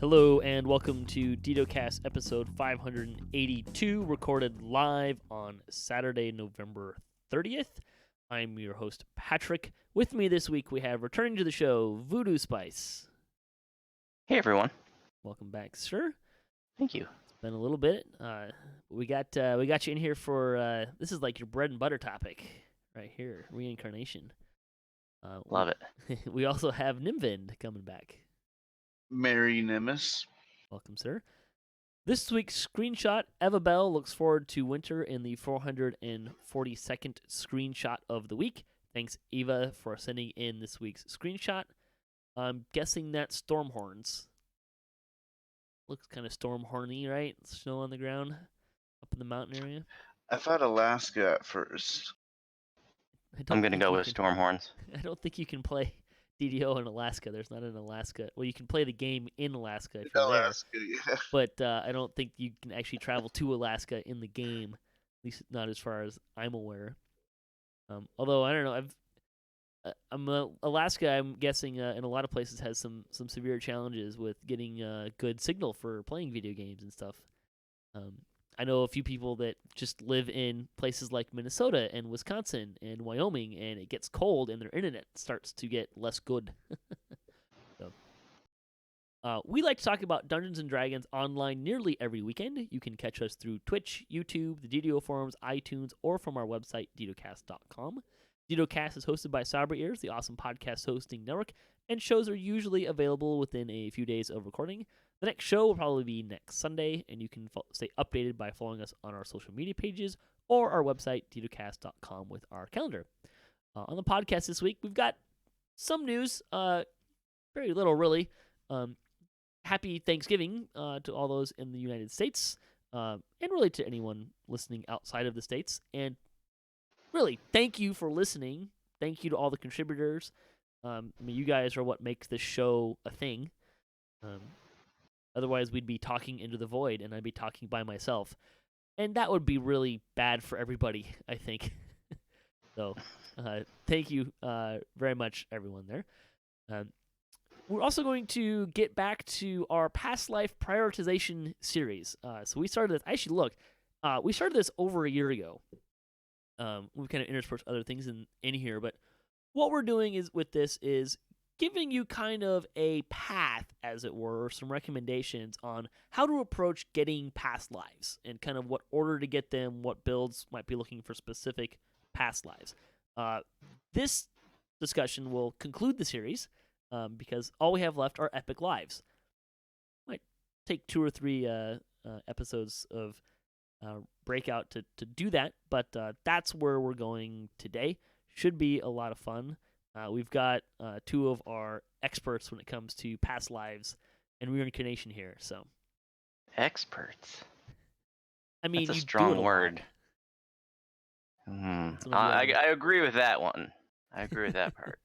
Hello and welcome to DDOCast episode 582, recorded live on Saturday, November 30th. I'm your host, Patrick. With me this week, we have returning to the show, Vooduspyce. Hey everyone. Welcome back, sir. Thank you. It's been a little bit. We got you in here for this is like your bread and butter topic right here, reincarnation. Love it. We also have Nimvind coming back. Merry Nimbus. Welcome, sir. This week's screenshot, Eva Bell looks forward to winter in the 442nd screenshot of the week. Thanks, Eva, for sending in this week's screenshot. I'm guessing that's storm horns. Looks kind of storm horny, right? Snow on the ground up in the mountain area. I thought Alaska at first. I'm going to go with storm horns. I don't think you can play DDO in Alaska. There's not an Alaska. Well, you can play the game in Alaska if you're Alaska, there. yeah. But I don't think you can actually travel to Alaska in the game, at least not as far as I'm aware. Although I don't know, Alaska. I'm guessing in a lot of places has some severe challenges with getting good signal for playing video games and stuff. I know a few people that just live in places like Minnesota and Wisconsin and Wyoming, and it gets cold and their internet starts to get less good. We like to talk about Dungeons & Dragons online nearly every weekend. You can catch us through Twitch, YouTube, the DDO forums, iTunes, or from our website, DDOCast.com. DDOCast is hosted by Cyber Ears, the awesome podcast hosting network, and shows are usually available within a few days of recording. The next show will probably be next Sunday, and you can stay updated by following us on our social media pages or our website, DDOCast.com, with our calendar. On the podcast this week, we've got some news, very little really. Happy Thanksgiving to all those in the United States, and really to anyone listening outside of the States. And really, thank you for listening. Thank you to all the contributors. You guys are what makes this show a thing. Otherwise, we'd be talking into the void, and I'd be talking by myself. And that would be really bad for everybody, I think. So, thank you very much, everyone there. We're also going to get back to our past life prioritization series. So we started this. Actually, look, we started this over a year ago. We've kind of interspersed other things in here, but what we're doing is giving you kind of a path, as it were, some recommendations on how to approach getting past lives and kind of what order to get them, what builds might be looking for specific past lives. This discussion will conclude the series because all we have left are epic lives. Might take 2 or 3 episodes of breakout to do that, but that's where we're going today. Should be a lot of fun. We've got 2 of our experts when it comes to past lives and reincarnation here. So, Experts. I mean, that's a you strong do it word. I agree with that one. I agree with that part.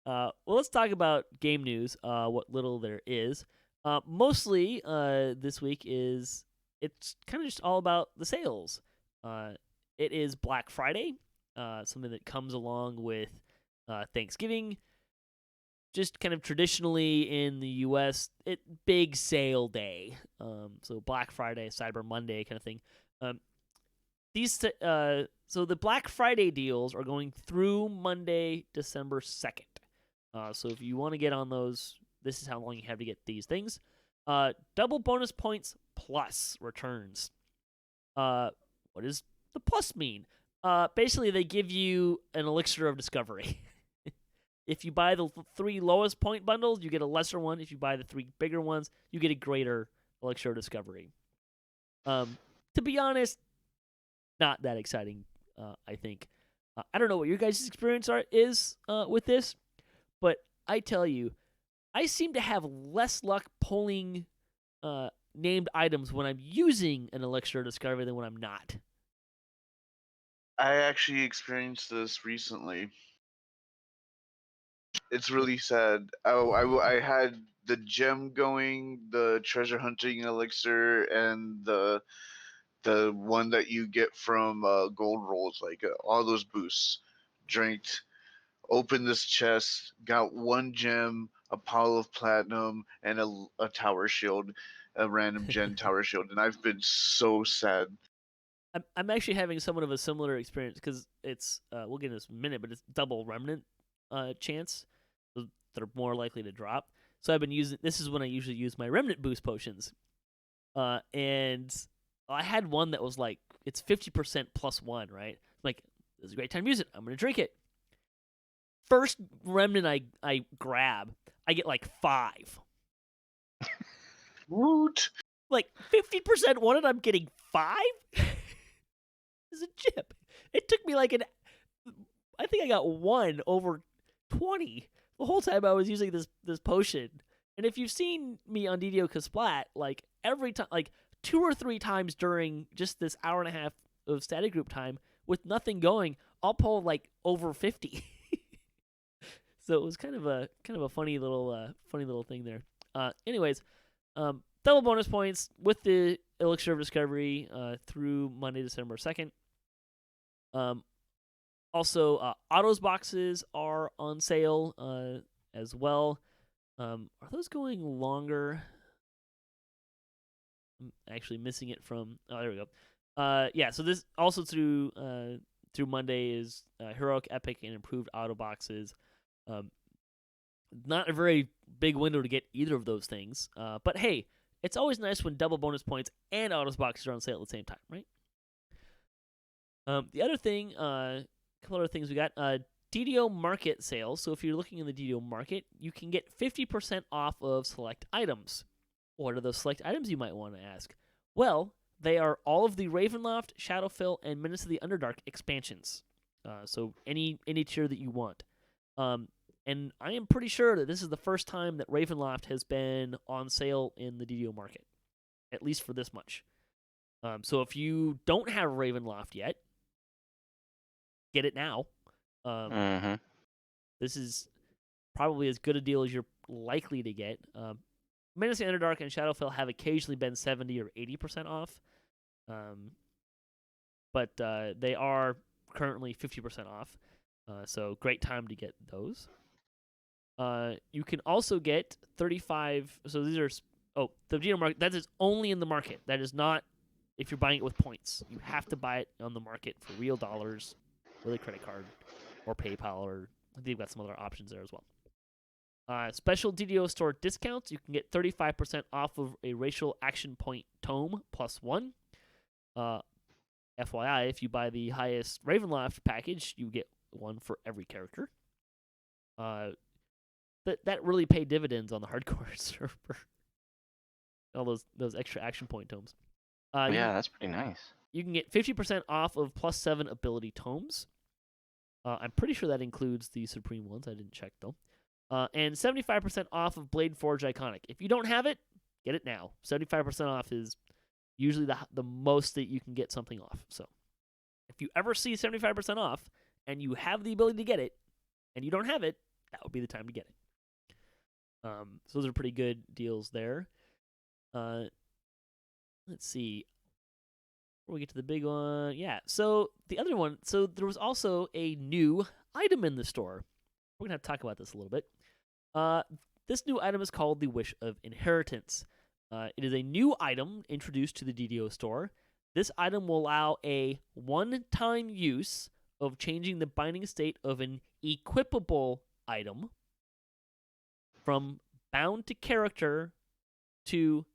Well, let's talk about game news. What little there is. Mostly this week it's kind of just all about the sales. It is Black Friday, something that comes along with Thanksgiving. Just kind of traditionally in the U.S., big sale day. So Black Friday, Cyber Monday kind of thing. So the Black Friday deals are going through Monday, December 2nd. So if you want to get on those, this is how long you have to get these things. Double bonus points plus returns. What does the plus mean? Basically, they give you an elixir of discovery. If you buy the 3 lowest point bundles, you get a lesser one. If you buy the 3 bigger ones, you get a greater elixir of discovery. To be honest, not that exciting, I think. I don't know what your guys' experience is with this, but I tell you, I seem to have less luck pulling named items when I'm using an elixir of discovery than when I'm not. I actually experienced this recently. It's really sad. I had the gem going, the treasure hunting elixir, and the one that you get from gold rolls, like all those boosts. Opened this chest, got 1 gem, a pile of platinum, and a tower shield, a random gen tower shield, and I've been so sad. I'm actually having somewhat of a similar experience because it's we'll get in this in a minute, but it's double remnant chance, so they're more likely to drop. So I've been using this is when I usually use my remnant boost potions, and I had one that was like it's 50% plus one, right? Like this is a great time to use it. I'm gonna drink it. First remnant I grab, I get like 5. Woot! Like 50% wanted, I'm getting 5. Is a chip. It took me like I think I got 1 over 20 the whole time I was using this potion. And if you've seen me on DDOCast Splat, like every time, like 2 or 3 times during just this hour and a half of static group time with nothing going, I'll pull like over 50. So it was kind of a funny little thing there. Anyways, double bonus points with the Elixir of Discovery through Monday, December 2nd. Also, Autos boxes are on sale as well. Are those going longer? I'm actually missing it from. Oh, there we go. Yeah. So this also through Monday is heroic, epic, and improved auto boxes. Not a very big window to get either of those things. But hey, it's always nice when double bonus points and autos boxes are on sale at the same time, right? The other thing, a couple other things we got. DDO market sales. So if you're looking in the DDO market, you can get 50% off of select items. What are those select items, you might want to ask? Well, they are all of the Ravenloft, Shadowfell, and Menace of the Underdark expansions. So any tier that you want. And I am pretty sure that this is the first time that Ravenloft has been on sale in the DDO market, at least for this much. So if you don't have Ravenloft yet, get it now. This is probably as good a deal as you're likely to get. Menace of the Underdark and Shadowfell have occasionally been 70 or 80% off, but they are currently 50% off. So great time to get those. You can also get 35. So these are the DDO market. That is only in the market. That is not if you're buying it with points. You have to buy it on the market for real dollars with a credit card or PayPal, or I think they've got some other options there as well. Special DDO store discounts. You can get 35% off of a racial action point tome +1. FYI, if you buy the highest Ravenloft package, you get one for every character. That really paid dividends on the hardcore server. All those extra action point tomes. Yeah, that's pretty nice. You can get 50% off of +7 ability tomes. I'm pretty sure that includes the Supreme ones. I didn't check though. And 75% off of Blade Forge Iconic. If you don't have it, get it now. 75% off is usually the most that you can get something off. So if you ever see 75% off and you have the ability to get it and you don't have it, that would be the time to get it. So those are pretty good deals there. Let's see. Before we get to the big one, yeah. So the other one, so there was also a new item in the store. We're gonna have to talk about this a little bit. This new item is called the Wish of Inheritance. It is a new item introduced to the DDO store. This item will allow a one-time use of changing the binding state of an equipable item from bound to character to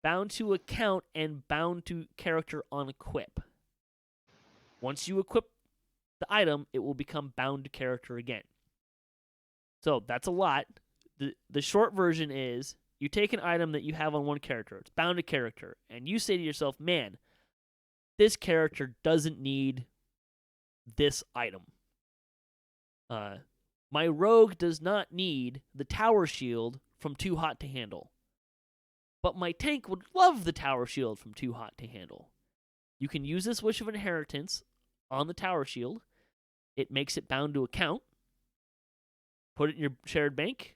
bound to account and bound to character on equip. Once you equip the item, it will become bound to character again. So that's a lot. The short version is you take an item that you have on one character, it's bound to character, and you say to yourself, man, this character doesn't need this item. My rogue does not need the tower shield from Too Hot to Handle. But my tank would love the tower shield from Too Hot to Handle. You can use this Wish of Inheritance on the tower shield. It makes it bound to account. Put it in your shared bank.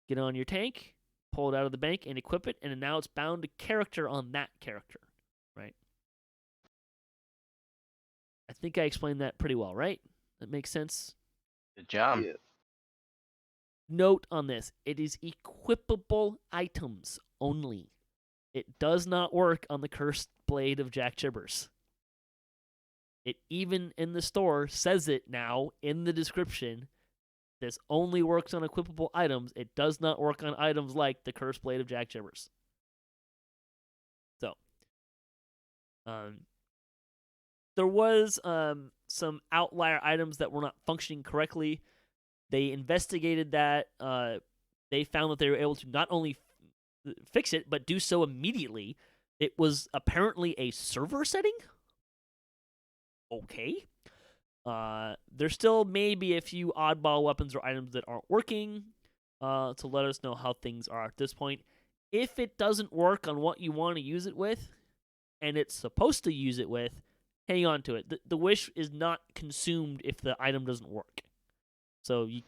Get it on your tank. Pull it out of the bank and equip it. And now it's bound to character on that character. Right? I think I explained that pretty well, right? That makes sense? Good job. Yeah. note on this: it is equipable items only. It does not work on the cursed blade of Jack Jibbers. It even in the store says it now in the description. This only works on equipable items. It does not work on items like the cursed blade of Jack Jibbers. So, there was some outlier items that were not functioning correctly. They investigated that. They found that they were able to not only fix it, but do so immediately. It was apparently a server setting. Okay. There still may be a few oddball weapons or items that aren't working to let us know how things are at this point. If it doesn't work on what you want to use it with, and it's supposed to use it with, hang on to it. The wish is not consumed if the item doesn't work. So you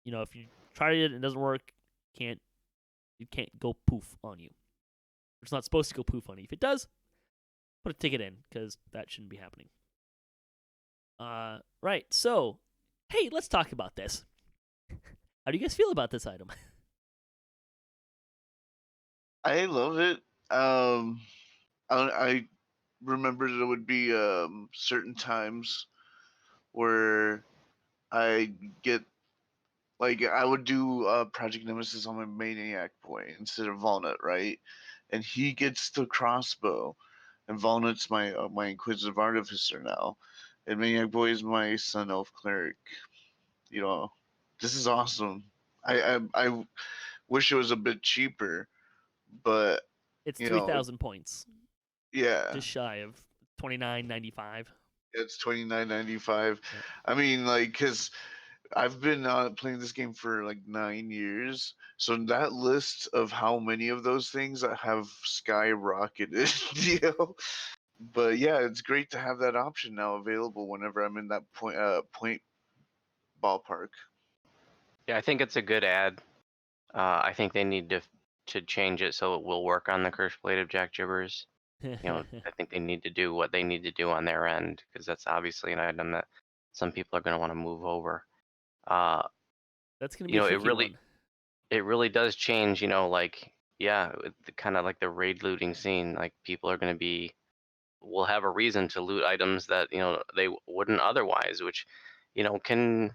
know, if you try it and it doesn't work, it can't go poof on you. It's not supposed to go poof on you. If it does, put a ticket in, because that shouldn't be happening. Right. So, hey, let's talk about this. How do you guys feel about this item? I love it. I remember there would be certain times where I get like I would do Project Nemesis on my Maniac boy instead of Walnut, right? And he gets the crossbow, and Walnut's my Inquisitive Artificer now, and Maniac Boy is my Sun Elf Cleric. You know, this is awesome. I wish it was a bit cheaper, but It's you know, 3,000 points, yeah, just shy of $29.95. it's $29.95. Yeah. I mean, like, cause I've been playing this game for like 9 years, so that list of how many of those things have skyrocketed, you know. But yeah, it's great to have that option now available whenever I'm in that point ballpark. Yeah, I think it's a good ad. I think they need to change it so it will work on the Cursed Blade of Jack Jibbers. You know, I think they need to do what they need to do on their end, because that's obviously an item that some people are going to want to move over. That's gonna be You a know, tricky one. it really does change. You know, like kind of like the raid looting scene. Like people are going to will have a reason to loot items that they wouldn't otherwise, which can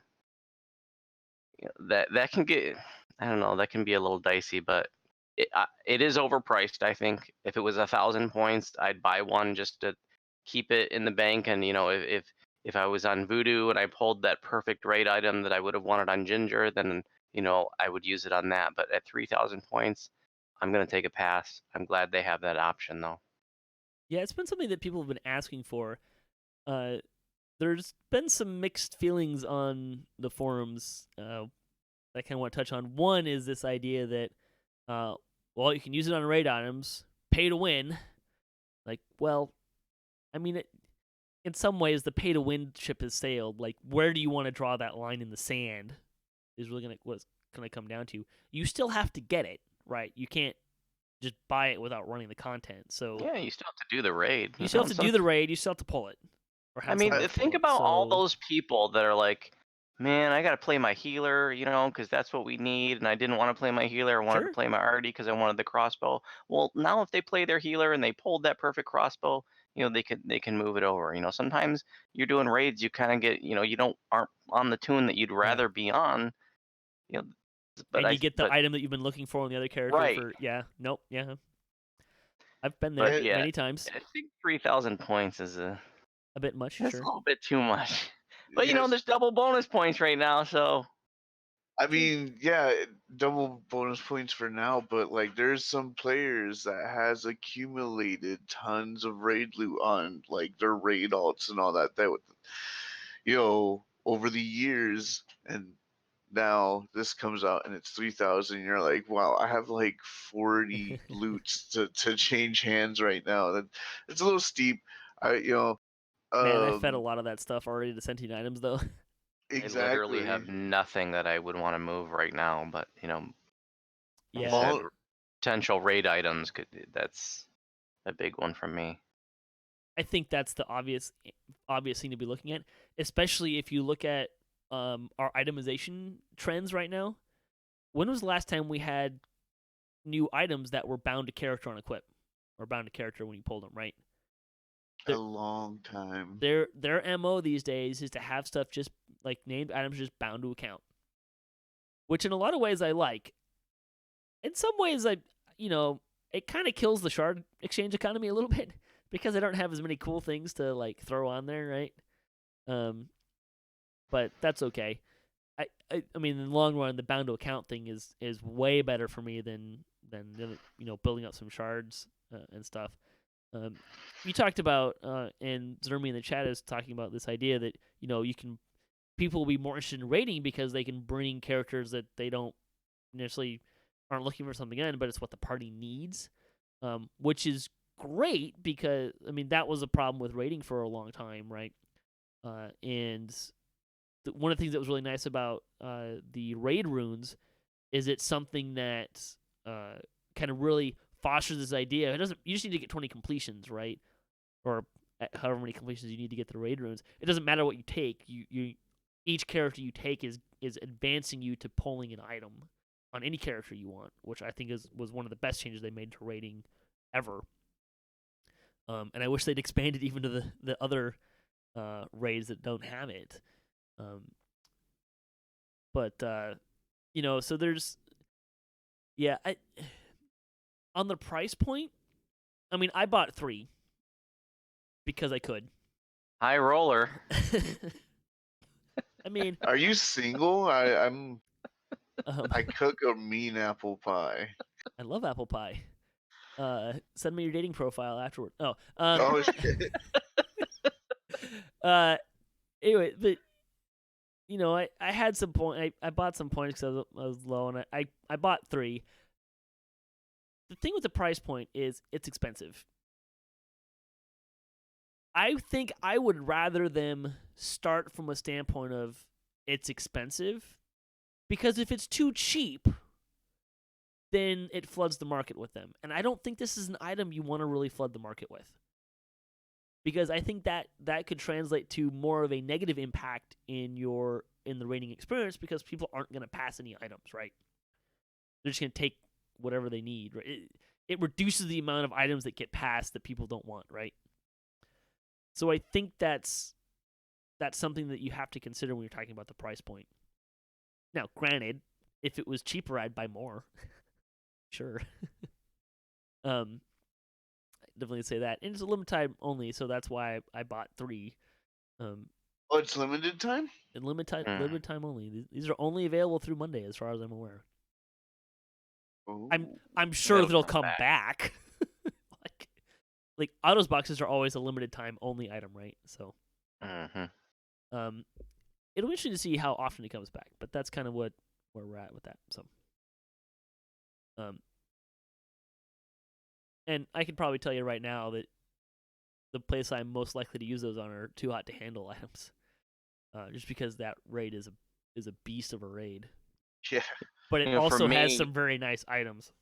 that can get, I don't know, that can be a little dicey, but it is overpriced. I think if it was 1,000 points, I'd buy one just to keep it in the bank. And if I was on Voodoo and I pulled that perfect raid item that I would have wanted on Ginger, then I would use it on that. But at 3,000 points, I'm gonna take a pass. I'm glad they have that option though. Yeah, it's been something that people have been asking for. There's been some mixed feelings on the forums that I kind of want to touch on. One is this idea that, well, you can use it on raid items, pay to win. Like, well, I mean, in some ways, the pay to win ship has sailed. Like, where do you want to draw that line in the sand? Is really what's gonna come down to. You still have to get it, right? You can't just buy it without running the content. So Yeah, you still have to do the raid. you still have to do the raid. You still have to pull it, or I have mean, someone else think pull it. about all So those people that are like, man, I got to play my healer, because that's what we need. And I didn't want to play my healer. I wanted to sure, play my arty because I wanted the crossbow. Well, now if they play their healer and they pulled that perfect crossbow, they can move it over. Sometimes you're doing raids, you kind of get, you aren't on the tune that you'd yeah. rather be on. You know, And you get the but item that you've been looking for on the other character right. for nope, yeah. I've been But there yeah, many times. I think 3,000 points is A bit much, that's a sure. little bit too much. But Yes, there's double bonus points right now, so. I True. mean, yeah, double bonus points for now, but like there's some players that has accumulated tons of raid loot on like their raid alts and all that over the years, and now this comes out and it's 3,000. You're like, wow, I have like 40 loots to change hands right now. It's a little steep. I Man, I fed a um lot of that stuff already to sentient items though. I literally exactly. have nothing that I would want to move right now, but like I Yeah. said, Vol- potential raid items that's a big one for me. I think that's the obvious thing to be looking at, especially if you look at our itemization trends right now. when was the last time we had new items that were bound to character on equip, or bound to character when you pulled them, right? A long time. Their MO these days is to have stuff just like named items just bound to account, which in a lot of ways I like. In some ways, it kind of kills the shard exchange economy a little bit because I don't have as many cool things to like throw on there, right? But that's okay. I mean, in the long run, the bound to account thing is way better for me than building up some shards and stuff. You talked about and Zermi in the chat is talking about this idea that people will be more interested in raiding because they can bring characters that they don't necessarily aren't looking for something in, but it's what the party needs, which is great because that was a problem with raiding for a long time, right? And one of the things that was really nice about the raid runes is it's something that kind of really fosters this idea. You just need to get 20 completions, right? Or however many completions you need to get the raid runes. It doesn't matter what you take. Each character you take is advancing you to pulling an item on any character you want, which I think was one of the best changes they made to raiding ever. And I wish they'd expanded even to the other raids that don't have it. So there's, on the price point, I bought 3 because I could. High roller. Are you single? I cook a mean apple pie. I love apple pie. Send me your dating profile afterward. Oh, Oh shit. Anyway, but I had some point. I bought some points because I was low, and I bought 3. The thing with the price point is it's expensive. I think I would rather them start from a standpoint of it's expensive, because if it's too cheap, then it floods the market with them. And I don't think this is an item you want to really flood the market with, because I think that could translate to more of a negative impact in the raiding experience, because people aren't going to pass any items, right? They're just going to take whatever they need, right? It reduces the amount of items that get passed that people don't want, right? So I think that's something that you have to consider when you're talking about the price point. Now, granted, if it was cheaper, I'd buy more. Sure. Definitely say that. And it's a limited time only, so that's why I bought 3. Oh, it's limited time? And limited time only. These are only available through Monday, as far as I'm aware. Ooh. I'm sure they'll come back. like Autos boxes are always a limited time only item, right? So, it'll be interesting to see how often it comes back. But that's kind of where we're at with that. So, and I can probably tell you right now that the place I'm most likely to use those on are too hot to handle items, just because that raid is a beast of a raid. Yeah. But it also has some very nice items.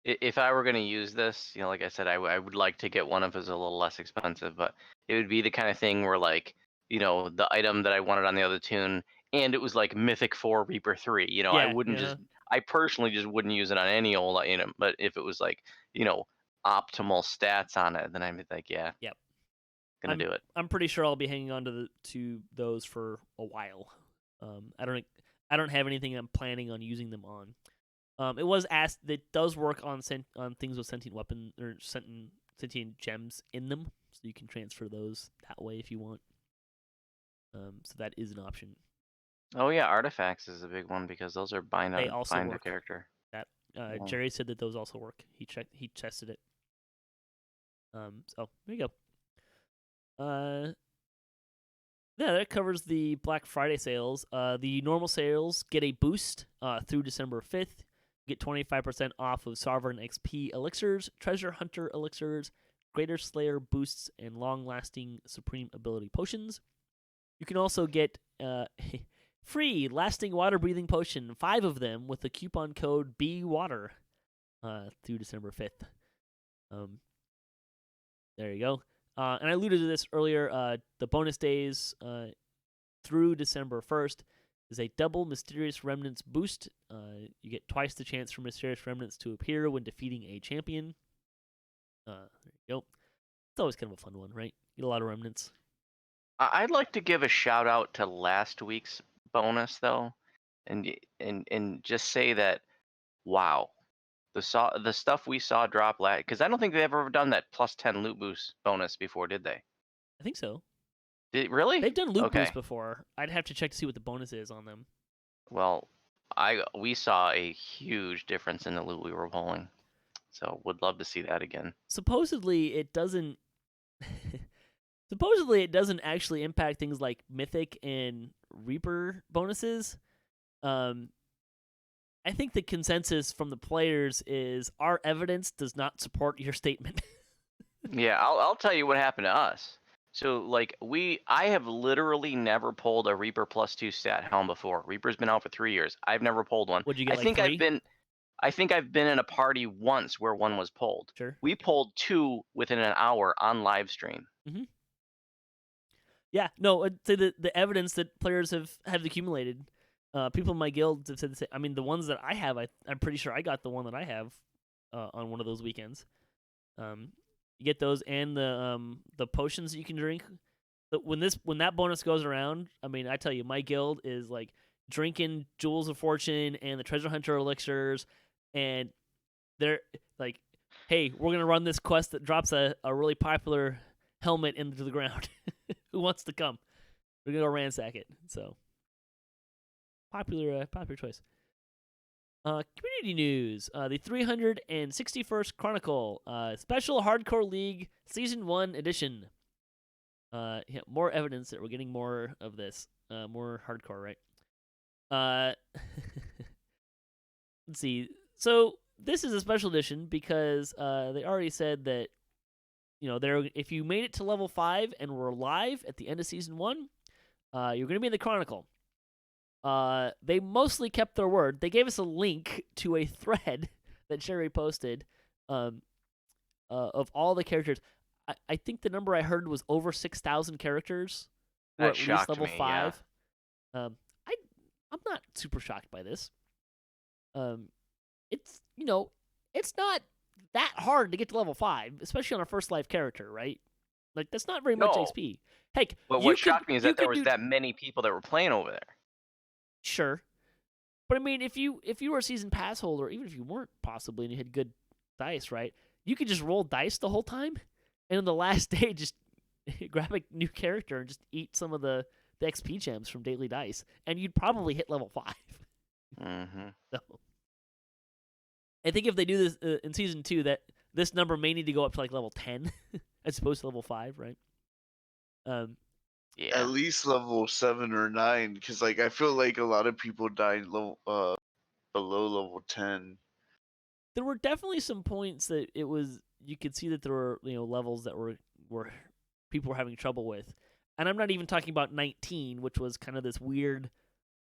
If I were going to use this, like I said, I would like to get one of us a little less expensive, but it would be the kind of thing where, like, the item that I wanted on the other tune, and it was like Mythic 4 Reaper 3. I wouldn't I personally just wouldn't use it on any old item, but if it was like, optimal stats on it, then I'd be like, yeah. Yep. Gonna do it. I'm pretty sure I'll be hanging on to those for a while. I don't have anything I'm planning on using them on. It was asked that it does work on things with sentient weapon or sentient gems in them, so you can transfer those that way if you want. So that is an option. Oh yeah, artifacts is a big one because those are bind a character. That Jerry said that those also work. He tested it. So there you go. Yeah, that covers the Black Friday sales. The normal sales get a boost through December 5th. Get 25% off of Sovereign XP elixirs, Treasure Hunter elixirs, Greater Slayer boosts, and long-lasting Supreme Ability potions. You can also get free Lasting Water Breathing Potion, 5 of them, with the coupon code BWATER through December 5th. There you go. And I alluded to this earlier. The bonus days through December 1st is a double Mysterious Remnants boost. You get twice the chance for Mysterious Remnants to appear when defeating a champion. There you go. It's always kind of a fun one, right? Get a lot of remnants. I'd like to give a shout out to last week's bonus though, and just say that, wow, the stuff we saw drop last, because I don't think they've ever done that +10 loot boost bonus before, did they? I think so. Really? They've done loot Okay. boosts before. I'd have to check to see what the bonus is on them. Well, we saw a huge difference in the loot we were pulling, so would love to see that again. Supposedly, it doesn't. Supposedly, it doesn't actually impact things like Mythic and Reaper bonuses. I think the consensus from the players is our evidence does not support your statement. Yeah, I'll tell you what happened to us. So like I have literally never pulled a Reaper +2 stat helm before. Reaper's been out for 3 years. I've never pulled one. What'd you get, I like think 3? I think I've been in a party once where one was pulled. Sure. We pulled 2 within an hour on live stream. Mm-hmm. Yeah, no, I'd say the evidence that players have accumulated. People in my guild have said the same. I mean, the ones that I have, I'm pretty sure I got the one that I have on one of those weekends. You get those and the potions that you can drink. But when that bonus goes around, I mean, I tell you, my guild is like drinking Jewels of Fortune and the Treasure Hunter elixirs, and they're like, hey, we're gonna run this quest that drops a really popular helmet into the ground. Who wants to come? We're gonna go ransack it. So popular choice. Community news. The 361st Chronicle, Special Hardcore League Season 1 Edition. Yeah, more evidence that we're getting more of this. More hardcore, right? Let's see. So this is a special edition because they already said that, if you made it to level 5 and were alive at the end of Season 1, you're going to be in the Chronicle. They mostly kept their word. They gave us a link to a thread that Sherry posted of all the characters. I think the number I heard was over 6,000 characters were That at least shocked level me, 5. Yeah. I'm not super shocked by this. It's it's not that hard to get to level 5, especially on a first life character, right? Like that's not very much No. XP. Heck, But what shocked me is that there was that many people that were playing over there. Sure, but I mean, if you were a season pass holder, even if you weren't possibly, and you had good dice, right? You could just roll dice the whole time, and on the last day, just grab a new character and just eat some of the XP gems from daily dice, and you'd probably hit level 5. Mm-hmm. So, I think if they do this in season 2, that this number may need to go up to like level 10 as opposed to level 5, right? Yeah. At least level 7 or 9, because like I feel like a lot of people died below level 10. There were definitely some points that you could see that there were levels that were people were having trouble with, and I'm not even talking about 19, which was kind of this weird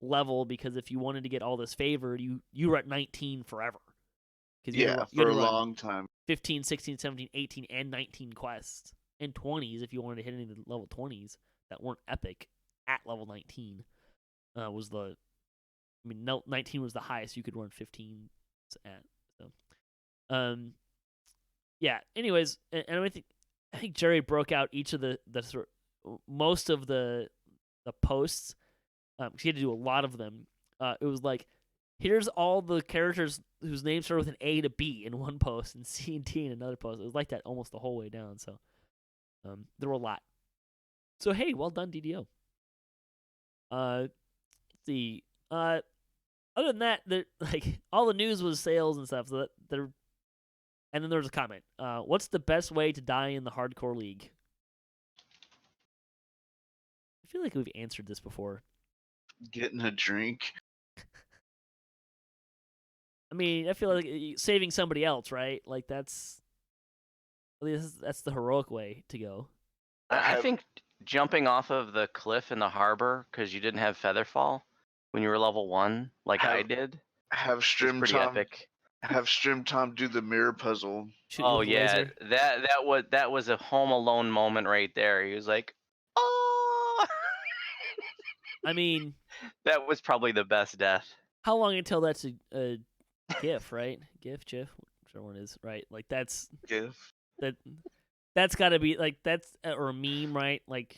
level because if you wanted to get all this favored, you were at 19 forever. Yeah, for a long time. 15, 16, 17, 18, and 19 quests, and 20s if you wanted to hit any of the level 20s that weren't epic at level 19. 19 was the highest you could run 15 at. So, yeah. Anyways, and I think Jerry broke out each of the most of the posts. Because he had to do a lot of them. It was like, here's all the characters whose names start with an A to B in one post, and C and T in another post. It was like that almost the whole way down. So, there were a lot. So hey, well done, DDO. Let's see. Other than that, like all the news was sales and stuff. So that they're. And then there was a comment. What's the best way to die in the hardcore league? I feel like we've answered this before. Getting a drink. I mean, I feel like saving somebody else, right? Like that's the heroic way to go. I think jumping off of the cliff in the harbor because you didn't have featherfall when you were level 1, like I did, have was Strim pretty Tom epic. Have Strim Tom do the mirror puzzle. Oh yeah, that was a Home Alone moment right there. He was like, "Oh." I mean, That was probably the best death. How long until that's a GIF, right? GIF, whichever one is, right? Like that's GIF. that's got to be like that's or a meme, right? Like,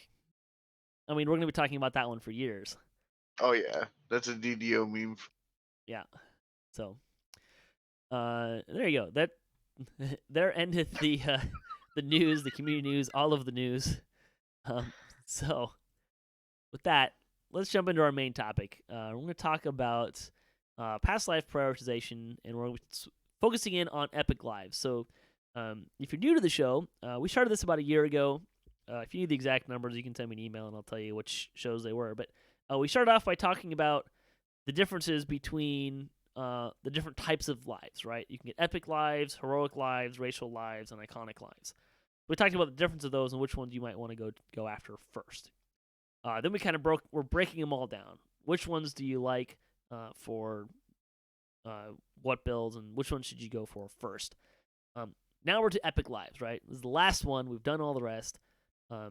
I mean, we're gonna be talking about that one for years. Oh yeah, that's a DDO meme. Yeah. So, there you go. That there ended the news, the community news, all of the news. So, with that, let's jump into our main topic. We're going to talk about past life prioritization, and we're focusing in on epic lives. So, if you're new to the show, we started this about a year ago. If you need the exact numbers, you can send me an email, and I'll tell you which shows they were. But we started off by talking about the differences between the different types of lives, right? You can get epic lives, heroic lives, racial lives, and iconic lives. We talked about the difference of those and which ones you might want to go after first. Then we kind of we're breaking them all down. Which ones do you like for what builds, and which ones should you go for first? Now we're to epic lives, right? This is the last one. We've done all the rest. We're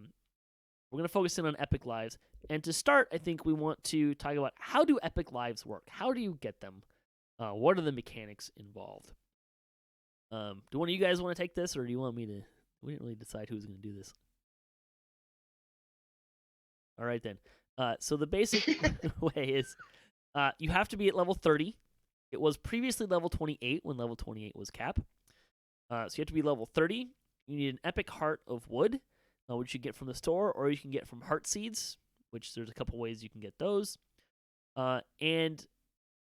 going to focus in on epic lives. And to start, I think we want to talk about how do epic lives work? How do you get them? What are the mechanics involved? Do one of you guys want to take this, or do you want me to? We didn't really decide who's going to do this. All right, then. So the basic way is you have to be at level 30. It was previously level 28 when level 28 was cap. So you have to be level 30. You need an epic heart of wood, which you get from the store, or you can get from heart seeds, which there's a couple ways you can get those. And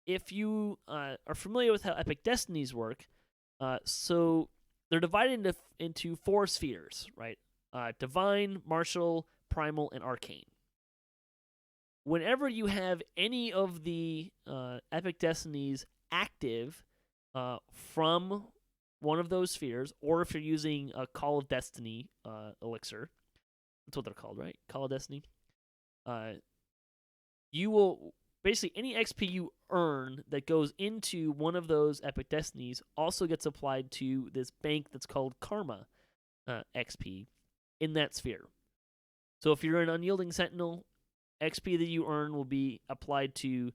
if you are familiar with how epic destinies work, so they're divided into 4 spheres, right? Divine, martial, primal, and arcane. Whenever you have any of the epic destinies active from one of those spheres, or if you're using a Call of Destiny elixir, that's what they're called, right? Call of Destiny. You will basically any XP you earn that goes into one of those epic destinies also gets applied to this bank that's called Karma XP in that sphere. So if you're an Unyielding Sentinel, XP that you earn will be applied to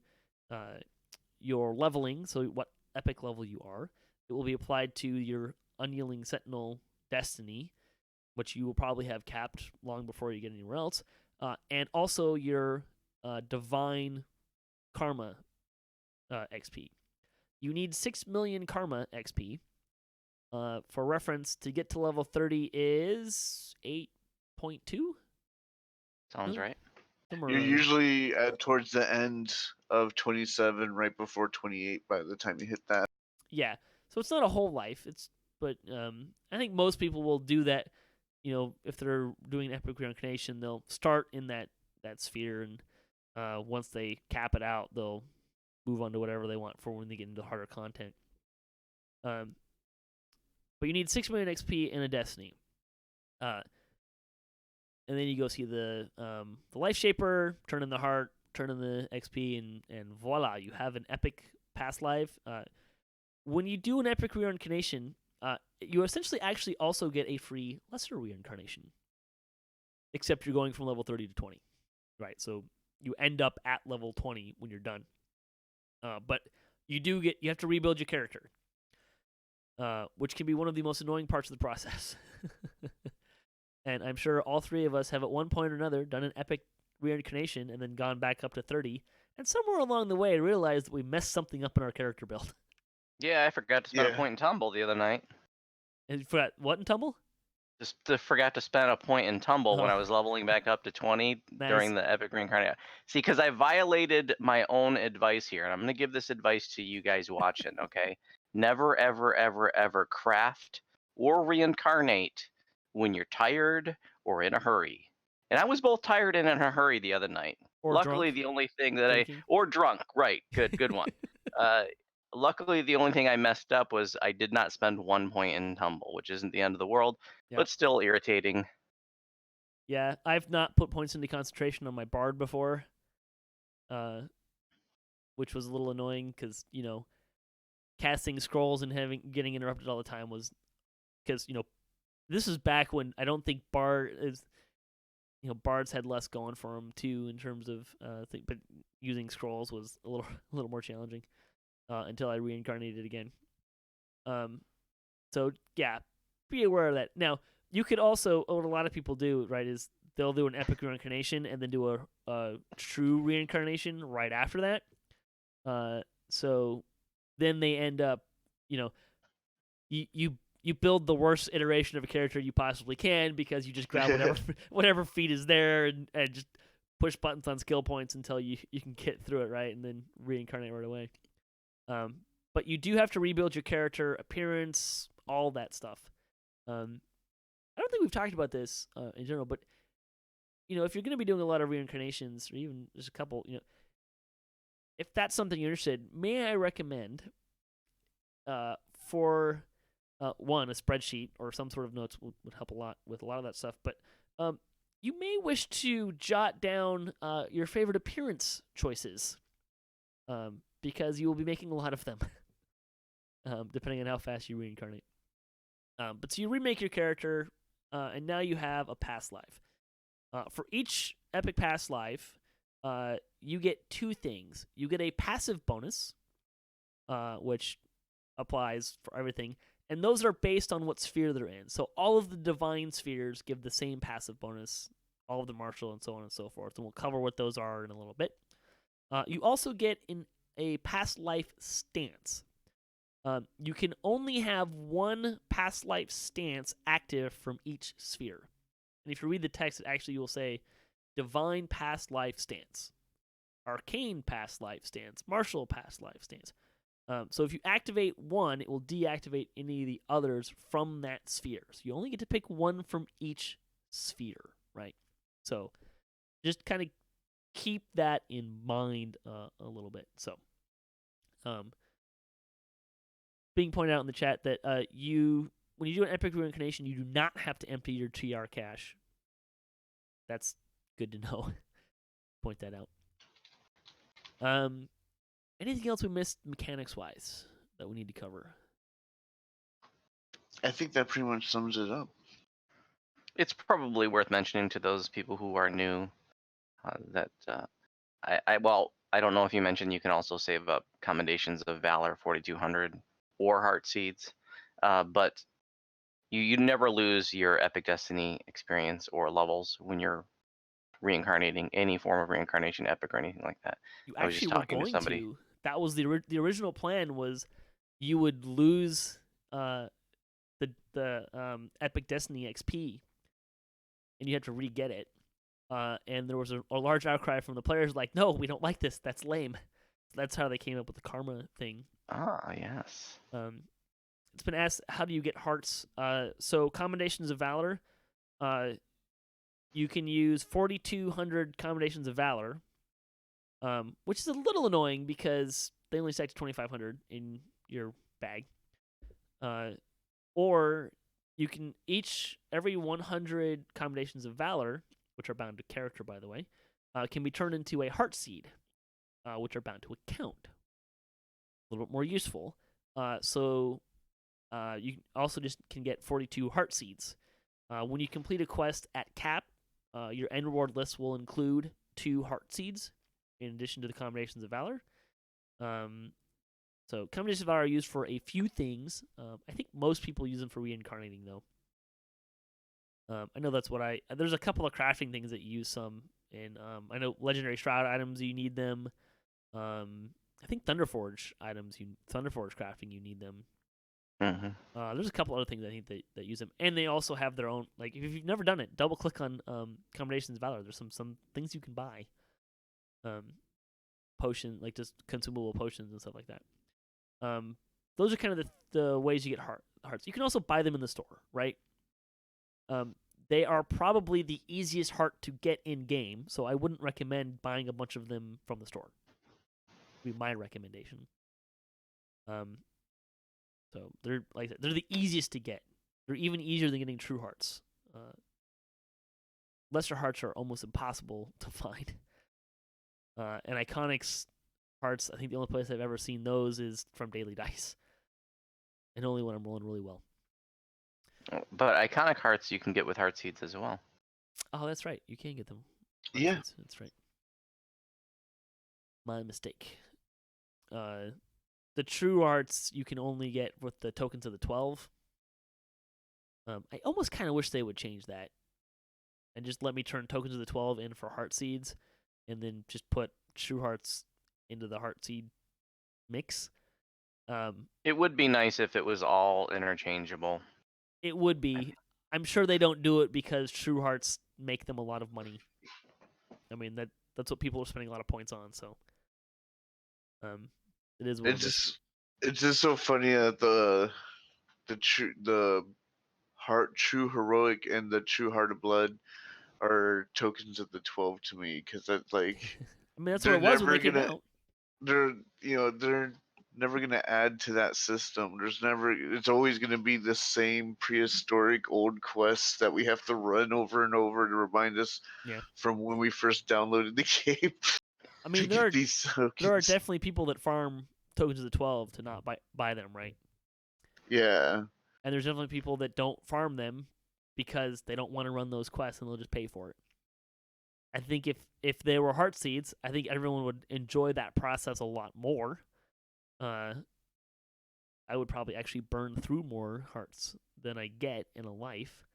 your leveling, so what epic level you are. It will be applied to your Unyielding Sentinel Destiny, which you will probably have capped long before you get anywhere else, and also your Divine Karma XP. You need 6 million Karma XP. For reference, to get to level 30 is 8.2? Sounds right. You're usually towards the end of 27, right before 28 by the time you hit that. Yeah, so it's not a whole life. But I think most people will do that. You know, if they're doing epic reincarnation, they'll start in that sphere, and once they cap it out, they'll move on to whatever they want for when they get into harder content. But you need 6 million XP in a Destiny. And then you go see the Life Shaper, turn in the heart, turn in the XP, and voila, you have an epic past life. When you do an epic reincarnation, you essentially actually also get a free lesser reincarnation. Except you're going from level 30 to 20. Right, so you end up at level 20 when you're done. But you have to rebuild your character. Which can be one of the most annoying parts of the process. And I'm sure all 3 of us have at one point or another done an epic reincarnation and then gone back up to 30, and somewhere along the way realized that we messed something up in our character build. Yeah, I forgot to spend a point in Tumble the other night. And you forgot what in Tumble? Just forgot to spend a point in Tumble when I was leveling back up to 20 during the epic reincarnation. See, because I violated my own advice here, and I'm going to give this advice to you guys watching, okay? Never, ever, ever, ever craft or reincarnate when you're tired or in a hurry. And I was both tired and in a hurry the other night. Or luckily, drunk. The only thing that or drunk, right? Good one. Luckily, the only thing I messed up was I did not spend 1 point in Tumble, which isn't the end of the world, but still irritating. Yeah, I've not put points into concentration on my Bard before, which was a little annoying because, you know, casting scrolls and getting interrupted all the time was because, you know, this is back when I don't think Bard is, bards had less going for them too in terms of but using scrolls was a little more challenging until I reincarnated again. So yeah, be aware of that. Now you could also, what a lot of people do, right, is they'll do an epic reincarnation and then do a true reincarnation right after that. So then they end up, you build the worst iteration of a character you possibly can because you just grab whatever feat is there and just push buttons on skill points until you can get through it, right, and then reincarnate right away. But you do have to rebuild your character appearance, all that stuff. I don't think we've talked about this in general, but if you're going to be doing a lot of reincarnations or even just a couple, if that's something you're interested, may I recommend for one, a spreadsheet or some sort of notes would help a lot with a lot of that stuff. But you may wish to jot down your favorite appearance choices because you will be making a lot of them, depending on how fast you reincarnate. But so you remake your character, and now you have a past life. For each epic past life, you get two things. You get a passive bonus, which applies for everything, and those are based on what sphere they're in. So all of the divine spheres give the same passive bonus, all of the martial and so on and so forth, and we'll cover what those are in a little bit. You also get a past life stance. You can only have one past life stance active from each sphere. And if you read the text, it actually will say divine past life stance, arcane past life stance, martial past life stance. So if you activate one, it will deactivate any of the others from that sphere. So you only get to pick one from each sphere, right? So just kind of keep that in mind a little bit. So being pointed out in the chat that when you do an epic reincarnation, you do not have to empty your TR cache. That's good to know. Point that out. Anything else we missed mechanics-wise that we need to cover? I think that pretty much sums it up. It's probably worth mentioning to those people who are new that I don't know if you mentioned you can also save up commendations of Valor 4200 or Heart Seeds, but you never lose your Epic Destiny experience or levels when you're reincarnating, any form of reincarnation, epic or anything like that. You I was just actually were talking to going somebody. to. That was the original plan, was you would lose the Epic Destiny XP, and you had to re-get it. And there was a large outcry from the players, like, no, we don't like this. That's lame. That's how they came up with the karma thing. Ah, yes. It's been asked, how do you get hearts? So Commendations of Valor, you can use 4,200 Commendations of Valor, which is a little annoying because they only stack to 2,500 in your bag. Or you can every 100 Commendations of Valor, which are bound to character, by the way, can be turned into a Heart Seed, which are bound to account. A little bit more useful. So you also just can get 42 Heart Seeds. When you complete a quest at cap, your end reward list will include 2 Heart Seeds in addition to the Commendations of Valor. So Commendations of Valor are used for a few things. I think most people use them for reincarnating, though. I know that's what there's a couple of crafting things that you use some in. I know Legendary Shroud items, you need them. I think Thunderforge items, Thunderforge crafting, you need them. Mm-hmm. There's a couple other things I think that use them, and they also have their own. Like, if you've never done it, double click on Commendations of Valor. There's some things you can buy. Potion, like just consumable potions and stuff like that. Those are kind of the ways you get hearts. You can also buy them in the store, right? They are probably the easiest heart to get in game, so I wouldn't recommend buying a bunch of them from the store. Would be my recommendation. So they're the easiest to get. They're even easier than getting true hearts. Lesser hearts are almost impossible to find. And Iconics hearts, I think the only place I've ever seen those is from Daily Dice. And only when I'm rolling really well. But Iconic Hearts you can get with Heart Seeds as well. Oh, that's right. You can get them. Yeah. That's right. My mistake. The true arts you can only get with the tokens of the 12. I almost kind of wish they would change that and just let me turn tokens of the 12 in for heart seeds, and then just put true hearts into the heart seed mix. It would be nice if it was all interchangeable. It would be. I'm sure they don't do it because true hearts make them a lot of money. I mean that's what people are spending a lot of points on. So, it is what it is. It's just so funny that the true heroic and the true heart of blood are tokens of the 12 to me, because that's like I mean, that's what they're it was when never they came gonna out. they're never gonna add to that system. It's always gonna be the same prehistoric old quests that we have to run over and over to remind us Yeah. from when we first downloaded the game. I mean, to there get are these tokens. there are definitely people that farm tokens of the 12 to not buy them, right? Yeah. And there's definitely people that don't farm them because they don't want to run those quests and they'll just pay for it. I think if they were heart seeds, I think everyone would enjoy that process a lot more. I would probably actually burn through more hearts than I get in a life,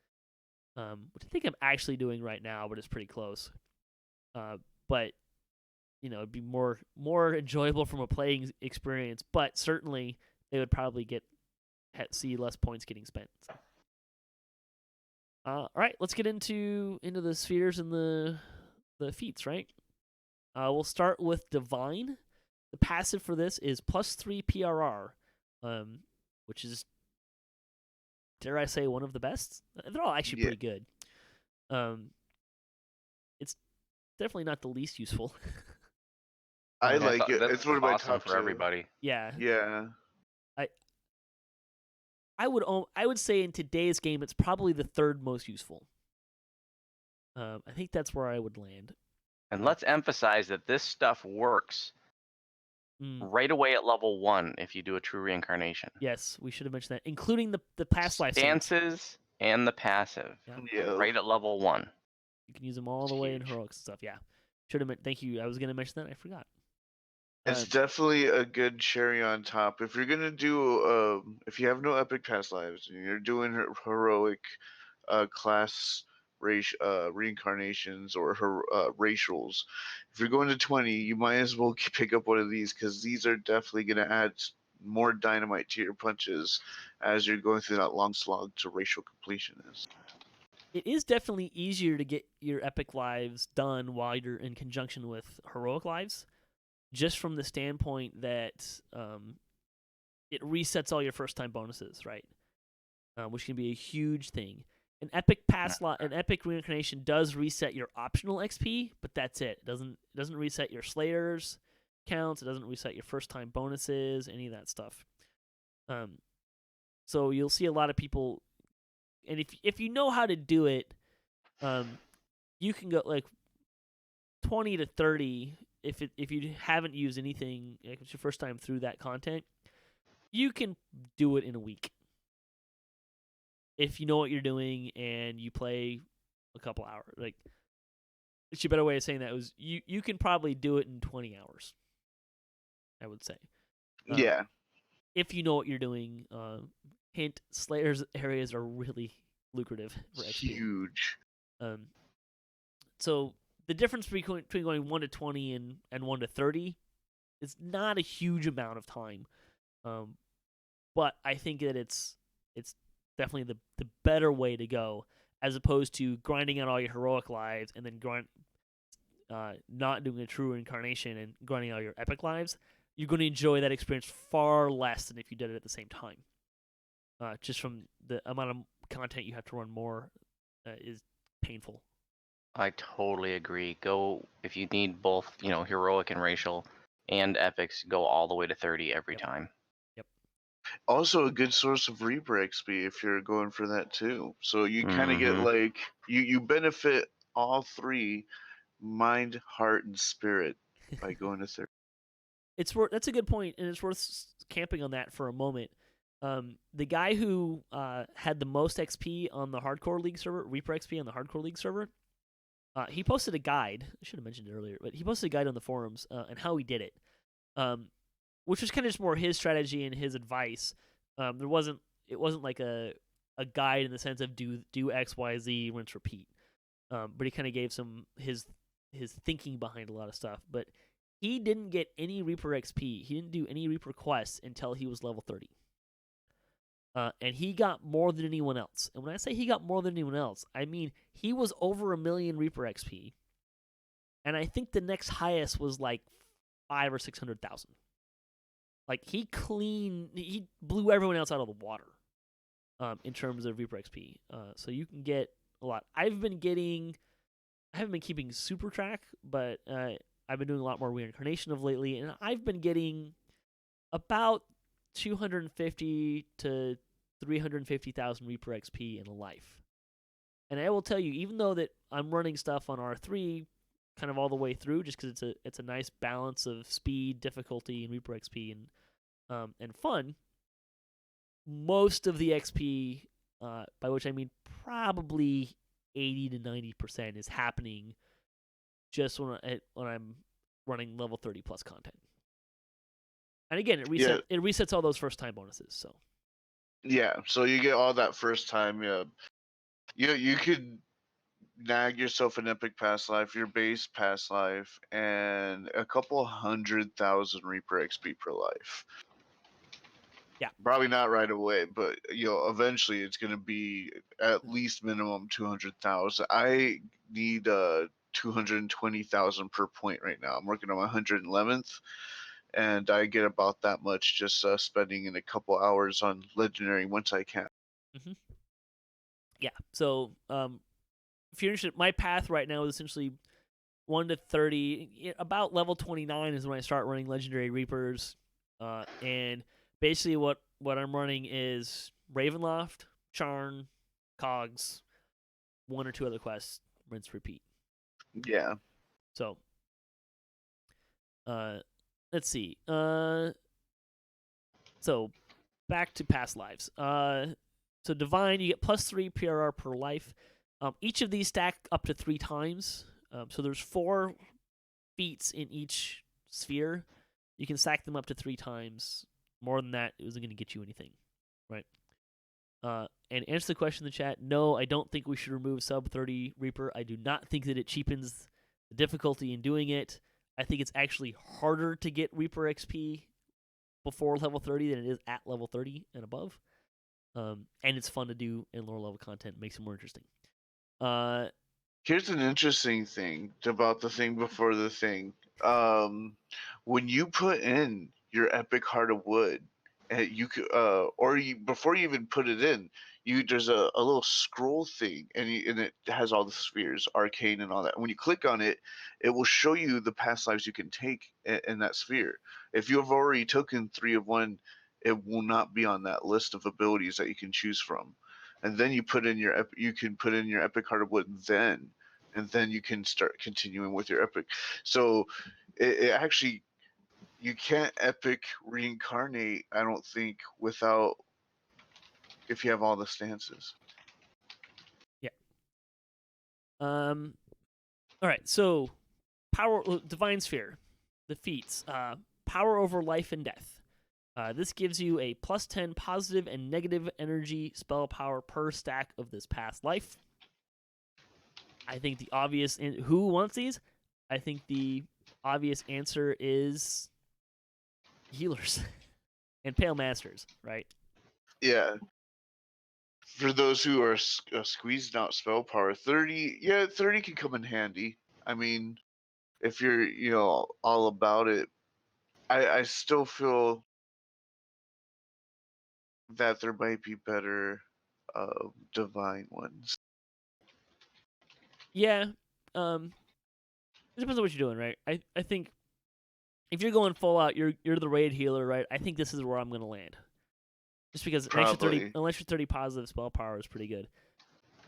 which I think I'm actually doing right now, but it's pretty close. But it'd be more enjoyable from a playing experience. But certainly, they would probably see less points getting spent. So. All right, let's get into the spheres and the feats, right? We'll start with Divine. The passive for this is +3 PRR, which is, dare I say, one of the best. They're all actually pretty good. It's definitely not the least useful. I like it. That's It's one of my awesome top for two. everybody. Yeah. Yeah. I would say in today's game it's probably the third most useful. I think that's where I would land. And let's emphasize that this stuff works right away at level 1 if you do a true reincarnation. Yes, we should have mentioned that, including the past life stances and the passive. Yeah. Right at level 1. You can use them all the way in heroics and stuff. Yeah, should have. Thank you. I was gonna mention that. I forgot. It's definitely a good cherry on top. If you're gonna do, if you have no epic past lives and you're doing heroic, class reincarnations or racials, if you're going to 20, you might as well pick up one of these, because these are definitely gonna add more dynamite to your punches as you're going through that long slog to racial completionist. It is definitely easier to get your epic lives done while you're in conjunction with heroic lives. Just from the standpoint that it resets all your first-time bonuses, right? Which can be a huge thing. An epic reincarnation does reset your optional XP, but that's it. It doesn't reset your slayers counts. It doesn't reset your first-time bonuses, any of that stuff. So you'll see a lot of people, and if you know how to do it, you can go like 20 to 30. If you haven't used anything, like it's your first time through that content, you can do it in a week. If you know what you're doing and you play a couple hours. Like, it's a better way of saying that was you can probably do it in 20 hours, I would say. Yeah. If you know what you're doing. Hint, Slayer's areas are really lucrative for XP. Huge. So the difference between going 1 to 20 and 1 to 30 is not a huge amount of time. But I think that it's definitely the better way to go, as opposed to grinding out all your heroic lives and then not doing a true incarnation and grinding out your epic lives. You're going to enjoy that experience far less than if you did it at the same time. Just from the amount of content you have to run more is painful. I totally agree. Go, if you need both, heroic and racial and epics, go all the way to 30 every time. Yep. Also a good source of Reaper XP if you're going for that too. So you kind of get like, you benefit all three, mind, heart, and spirit by going to 30. That's a good point, and it's worth camping on that for a moment. The guy who had the most XP on the Hardcore League server, Reaper XP on the Hardcore League server, he posted a guide. I should have mentioned it earlier, but he posted a guide on the forums and how he did it, which was kind of just more his strategy and his advice. It wasn't like a guide in the sense of do X, Y, Z, rinse, repeat. But he kind of gave some his thinking behind a lot of stuff. But he didn't get any Reaper XP. He didn't do any Reaper quests until he was level 30. And he got more than anyone else. And when I say he got more than anyone else, I mean he was over 1 million Reaper XP. And I think the next highest was like 500,000 or 600,000. Like he blew everyone else out of the water in terms of Reaper XP. So you can get a lot. I haven't been keeping super track, but I've been doing a lot more reincarnation of lately, and I've been getting about 250 to 350,000 Reaper XP in a life. And I will tell you, even though that I'm running stuff on R3 kind of all the way through, just because it's a nice balance of speed, difficulty, and Reaper XP and fun, most of the XP, by which I mean probably 80 to 90%, is happening just when I'm running level 30 plus content. And again, it resets all those first time bonuses. So yeah, so you get all that first time. Yeah, you could nag yourself an epic past life, your base past life, and a couple 100,000 Reaper XP per life. Yeah, probably not right away, but eventually it's going to be at least minimum 200,000. I need 220,000 per point right now. I'm working on my 111th, and I get about that much just spending in a couple hours on legendary once I can. Mm-hmm. Yeah. So if you're interested, my path right now is essentially 1 to 30. About level 29 is when I start running legendary Reapers, and basically what I'm running is Ravenloft, Charn, Cogs, 1 or 2 other quests, rinse, repeat. Yeah. So, let's see. So back to past lives. So Divine, you get +3 PRR per life. Each of these stack up to 3 times. So there's 4 feats in each sphere. You can stack them up to 3 times. More than that, it wasn't going to get you anything, right? And answer the question in the chat. No, I don't think we should remove sub 30 Reaper. I do not think that it cheapens the difficulty in doing it. I think it's actually harder to get Reaper XP before level 30 than it is at level 30 and above. And it's fun to do in lower level content. It makes it more interesting. Here's an interesting thing about the thing before the thing. When you put in your epic heart of wood, you could, before you even put it in, there's a little scroll thing, and it has all the spheres, arcane, and all that. When you click on it, it will show you the past lives you can take in that sphere. If you have already taken 3 of 1, it will not be on that list of abilities that you can choose from. And then you put in your epic heart of wood, and then you can start continuing with your epic. So it actually, you can't epic reincarnate, I don't think, without, if you have all the stances. Yeah. All right. So Divine Sphere, the feats, power over life and death. This gives you a +10 positive and negative energy spell power per stack of this past life. I think the obvious... who wants these? I think the obvious answer is healers and Pale Masters, right? Yeah. For those who are squeezed out spell power, 30 can come in handy. I mean, if you're, all about it, I still feel that there might be better divine ones. Yeah. It depends on what you're doing, right? I think if you're going full out, you're the raid healer, right? I think this is where I'm going to land. Just because an extra 30 positive spell power is pretty good.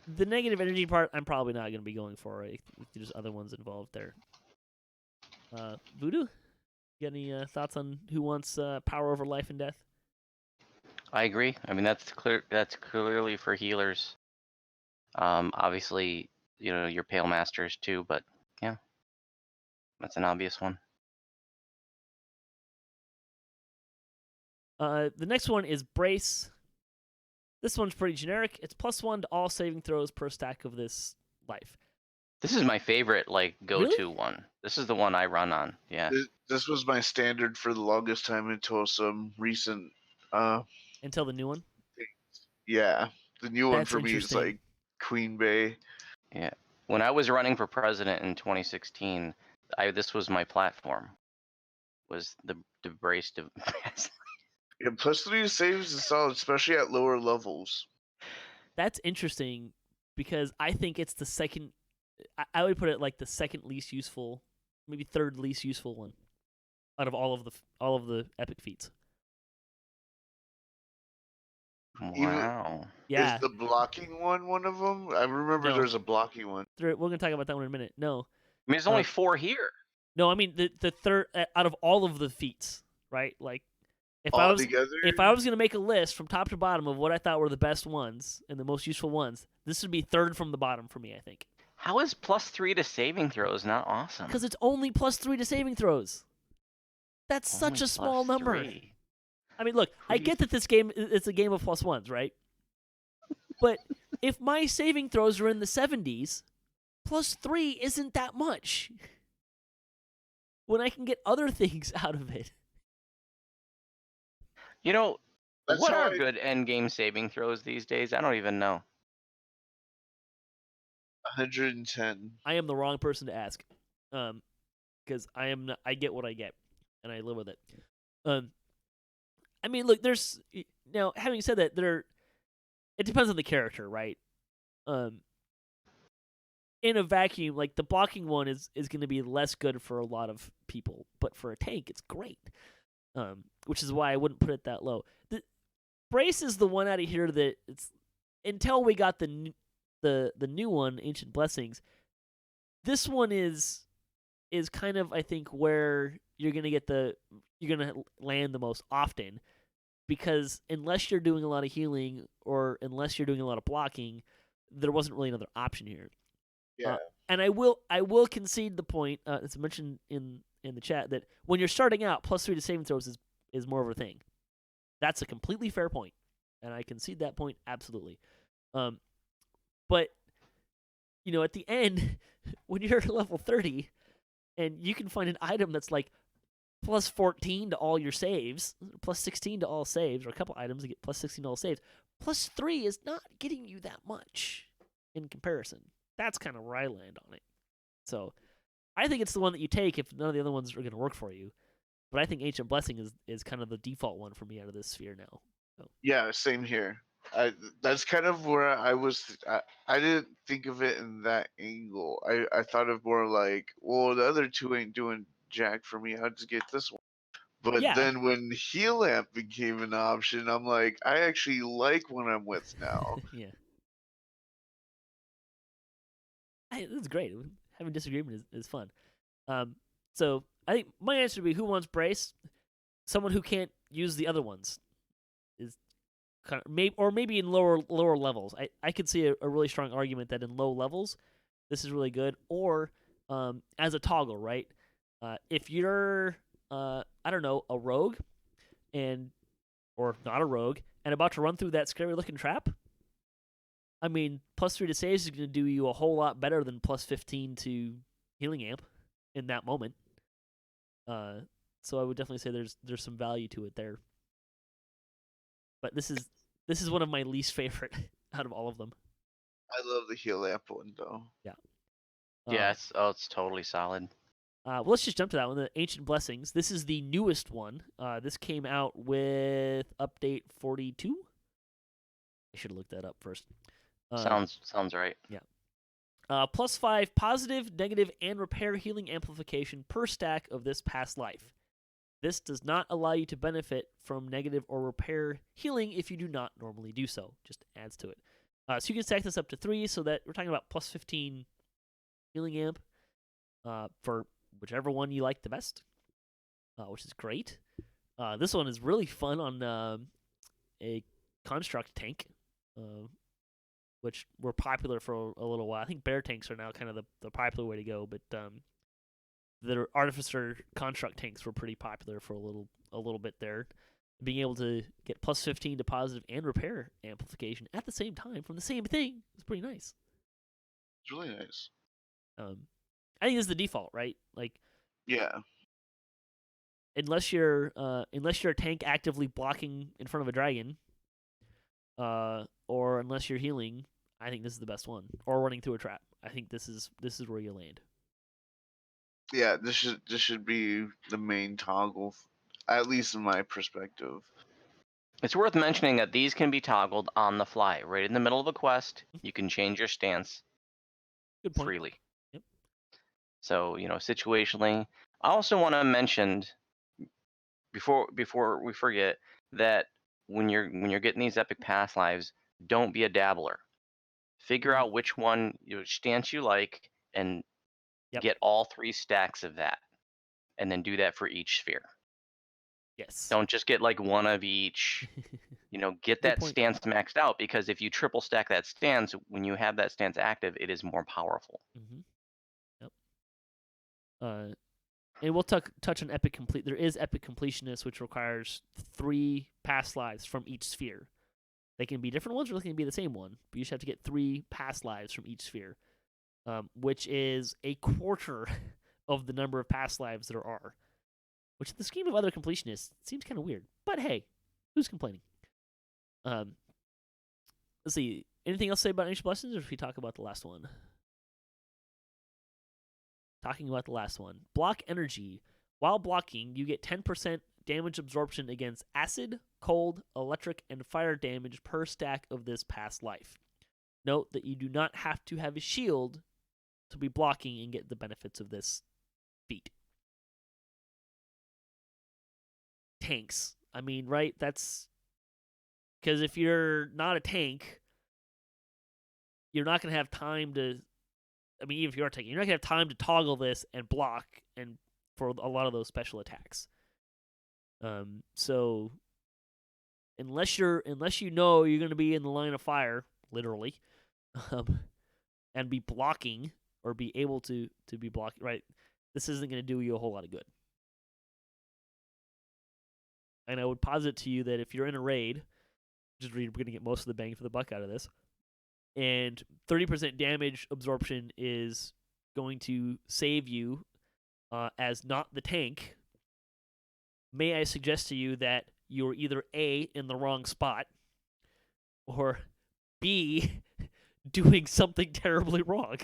The negative energy part, I'm probably not going to be going for, right? There's other ones involved there. Voodoo? You got any thoughts on who wants power over life and death? I agree. I mean, that's clearly for healers. Obviously, your Pale Masters too. But yeah, that's an obvious one. The next one is Brace. This one's pretty generic. It's +1 to all saving throws per stack of this life. This is my favorite go-to Really? one. This is the one I run on. Yeah. This was my standard for the longest time until some recent. Until the new one. Yeah, the new one That's for me is interesting. like Queen Bay. Yeah. When I was running for president in 2016, this was my platform. Was the Brace to Yeah, +3 saves is solid, especially at lower levels. That's interesting because I think it's the second. I would put it like the second least useful, maybe third least useful one out of all of the epic feats. Wow. Yeah. Is the blocking one of them? I remember No. there's a blocking one. We're gonna talk about that one in a minute. No. I mean, there's only 4 here. No, I mean the third out of all of the feats, right? Like if All I was together? gonna make a list from top to bottom of what I thought were the best ones and the most useful ones, this would be third from the bottom for me, I think. How is +3 to saving throws not awesome? Because it's only +3 to saving throws. That's such Only a small number. +3. I mean, look, I get that this game it's a game of +1s, right? But if my saving throws are in the 70s, +3 isn't that much. When I can get other things out of it. That's What how are good end game saving throws these days? I don't even know. 110. I am the wrong person to ask, because I get what I get, and I live with it. I mean, look, there's now. Having said that, it depends on the character, right? In a vacuum, like the blocking one is going to be less good for a lot of people, but for a tank, it's great. Which is why I wouldn't put it that low. The Brace is the one out of here that it's until we got the new one, Ancient Blessings. This one is kind of, I think, where you're gonna land the most often, because unless you're doing a lot of healing or unless you're doing a lot of blocking, there wasn't really another option here. Yeah. And I will concede the point, as mentioned in the chat, that when you're starting out, +3 to saving throws is more of a thing. That's a completely fair point, and I concede that point absolutely. But at the end, when you're level 30, and you can find an item that's like +14 to all your saves, +16 to all saves, or a couple items that get +16 to all saves, +3 is not getting you that much in comparison. That's kind of where I land on it. So I think it's the one that you take if none of the other ones are going to work for you. But I think Ancient Blessing is kind of the default one for me out of this sphere now. So. Yeah, same here. That's kind of where I was. I didn't think of it in that angle. I thought of more like, well, the other two ain't doing jack for me. I'll just get this one. But Yeah. then when Heal Amp became an option, I'm like, I actually like what I'm with now. Yeah. That's great. Having disagreement is fun. So I think my answer would be, who wants Brace? Someone who can't use the other ones is kind of maybe in lower levels. I could see a really strong argument that in low levels, this is really good. Or as a toggle, right? If you're I don't know, a rogue or not a rogue and about to run through that scary looking trap, I mean, +3 to saves is going to do you a whole lot better than +15 to healing amp in that moment. So I would definitely say there's some value to it there. But this is one of my least favorite out of all of them. I love the Heal Amp one though. Yeah. Yeah, it's totally solid. Well, let's just jump to that one, the Ancient Blessings. This is the newest one. This came out with update 42. I should have looked that up first. Sounds right. Yeah. +5 positive, negative, and repair healing amplification per stack of this past life. This does not allow you to benefit from negative or repair healing if you do not normally do so. Just adds to it. So you can stack this up to 3, so that we're talking about +15 healing amp for whichever one you like the best, which is great. This one is really fun on a construct tank. which were popular for a little while. I think bear tanks are now kind of the popular way to go, but the artificer construct tanks were pretty popular for a little bit there. Being able to get plus 15 to positive and repair amplification at the same time from the same thing is pretty nice. It's really nice. I think this is the default, right? Like, Yeah. unless you're a tank actively blocking in front of a dragon, or unless you're healing, I think this is the best one. Or running through a trap. I think this is where you land. Yeah, this should be the main toggle, at least in my perspective. It's worth mentioning that these can be toggled on the fly, right in the middle of a quest. You can change your stance Good point. freely. Yep. So, situationally. I also want to mention before we forget that when you're getting these epic pass lives, don't be a dabbler. Figure out which one stance you like and get all 3 stacks of that, and then do that for each sphere. Yes. Don't just get like one of each. Get that stance maxed out, because if you triple stack that stance, when you have that stance active, it is more powerful. Yep. And we'll touch on epic complete. There is epic completionist, which requires 3 past lives from each sphere. They can be different ones, or they can be the same one, but you just have to get 3 past lives from each sphere, which is a quarter of the number of past lives there are. Which, in the scheme of other completionists, seems kind of weird. But hey, who's complaining? Let's see. Anything else to say about Ancient Blessings, or should we talk about the last one? Talking about the last one. Block energy. While blocking, you get 10% damage absorption against acid, cold, electric, and fire damage per stack of this past life. Note that you do not have to have a shield to be blocking and get the benefits of this feat. Tanks. I mean, right? That's because if you're not a tank, you're not going to have time to. I mean, even if you are tanking, you're not going to have time to toggle this and block and for a lot of those special attacks. So unless you know you're going to be in the line of fire, literally, and be blocking or be able to be blocking, right? This isn't going to do you a whole lot of good. And I would posit to you that if you're in a raid, just read, we're going to get most of the bang for the buck out of this. And 30% damage absorption is going to save you as not the tank. May I suggest to you that you're either A, in the wrong spot, or B, doing something terribly wrong,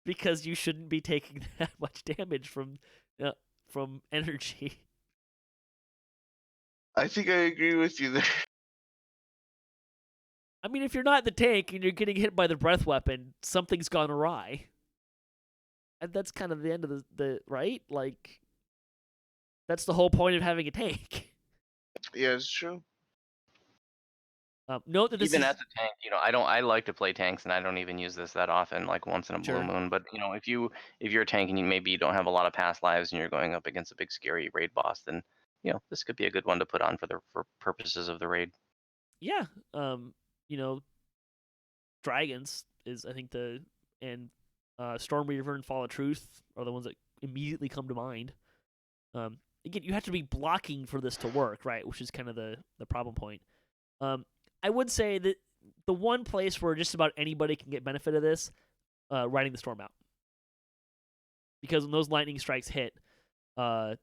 because you shouldn't be taking that much damage from energy. I think I agree with you there. I mean, if you're not the tank and you're getting hit by the breath weapon, something's gone awry. And that's kind of the end of the right? Like, that's the whole point of having a tank. Yeah, it's true. Note that Even as a tank, I like to play tanks, and I don't even use this that often, like once in a blue moon. But if you're a tank and maybe you don't have a lot of past lives and you're going up against a big scary raid boss, then this could be a good one to put on for purposes of the raid. Yeah, dragons is, I think, Storm Reaver and Fall of Truth are the ones that immediately come to mind. Again, you have to be blocking for this to work, right? Which is kind of the problem point. I would say that the one place where just about anybody can get benefit of this, riding the storm out. Because when those lightning strikes hit, good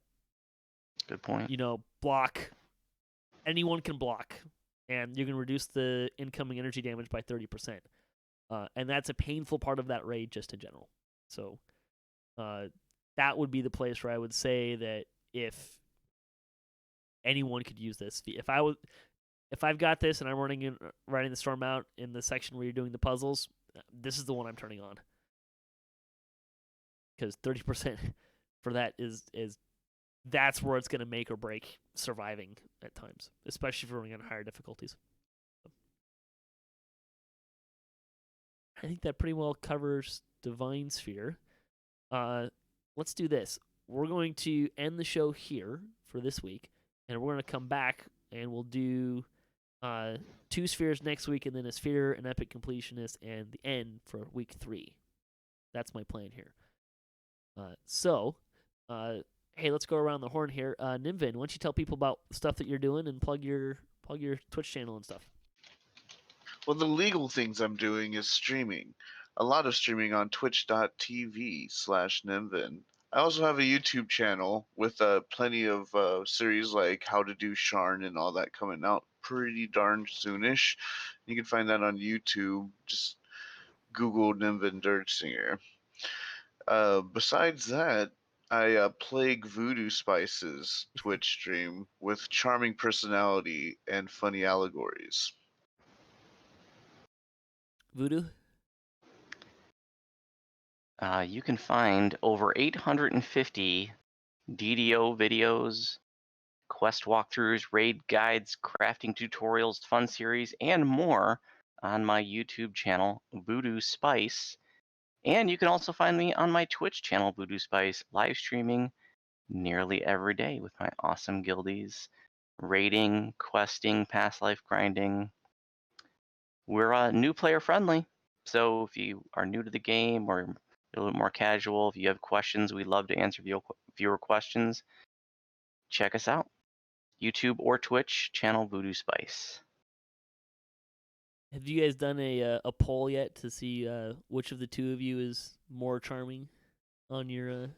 point. Block. Anyone can block, and you can reduce the incoming energy damage by 30%. And that's a painful part of that raid just in general. So that would be the place where I would say that if anyone could use this, if I've got this and I'm riding the storm out in the section where you're doing the puzzles, this is the one I'm turning on. Because 30% for that is that's where it's going to make or break surviving at times, especially if you're running on higher difficulties. I think that pretty well covers Divine Sphere. Let's do this. We're going to end the show here for this week, and we're going to come back and we'll do 2 spheres next week, and then a sphere, an epic completionist, and the end for week 3. That's my plan here. Hey, let's go around the horn here. Nimvind, why don't you tell people about stuff that you're doing and plug your Twitch channel and stuff? Well, the legal things I'm doing is streaming. A lot of streaming on twitch.tv/Nimvin. I also have a YouTube channel with plenty of series like How to Do Sharn and all that coming out pretty darn soonish. You can find that on YouTube. Just Google Nimvin Singer. Besides that, I plague Vooduspyce's Twitch stream with charming personality and funny allegories. Voodoo? You can find over 850 DDO videos, quest walkthroughs, raid guides, crafting tutorials, fun series, and more on my YouTube channel, Vooduspyce. And you can also find me on my Twitch channel, Vooduspyce, live streaming nearly every day with my awesome guildies, raiding, questing, past life grinding. We're new player friendly, so if you are new to the game or a little more casual, if you have questions, we'd love to answer viewer questions. Check us out, YouTube or Twitch, channel Vooduspyce. Have you guys done a poll yet to see which of the two of you is more charming on your?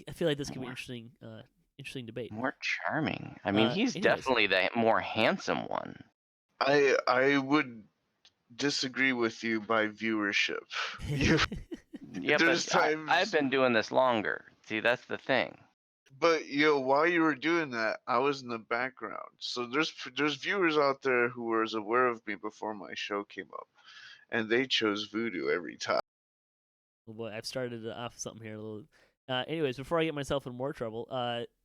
I feel like this could be interesting debate. More charming. I mean, he's anyways. definitely the more handsome one. I would disagree with you by viewership. Yeah, There's but times, I've been doing this longer. See, that's the thing. but while you were doing that, I was in the background. So there's viewers out there who were aware of me before my show came up, and they chose Voodoo every time. Oh boy, I've started off something here a little. Anyways, before I get myself in more trouble,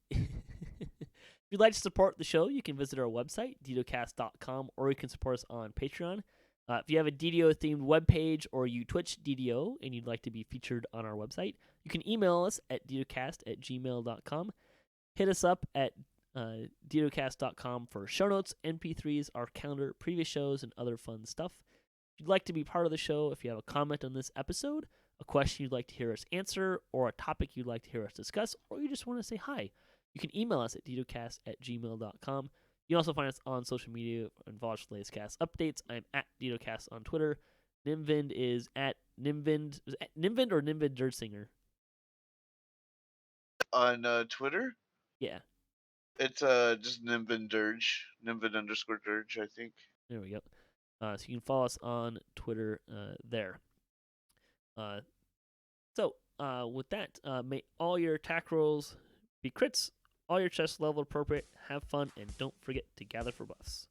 if you'd like to support the show, you can visit our website, DDOCast.com, or you can support us on Patreon. If you have a DDO-themed webpage or you Twitch DDO and you'd like to be featured on our website, you can email us at DDOCast@gmail.com. Hit us up at DDOCast.com for show notes, MP3s, our calendar, previous shows, and other fun stuff. If you'd like to be part of the show, if you have a comment on this episode, a question you'd like to hear us answer, or a topic you'd like to hear us discuss, or you just want to say hi, you can email us at DDOCast@gmail.com. You can also find us on social media and follow us for latest cast updates. I'm at DDOCast on Twitter. Nimvind is at Nimvind. Is it Nimvind or Nimvind Dirtsinger? On Twitter, Yeah. it's just Nimvin Dirge, Nimvin_Dirge, I think. There we go. So you can follow us on Twitter there. So with that, may all your attack rolls be crits, all your chest level appropriate, have fun, and don't forget to gather for buffs.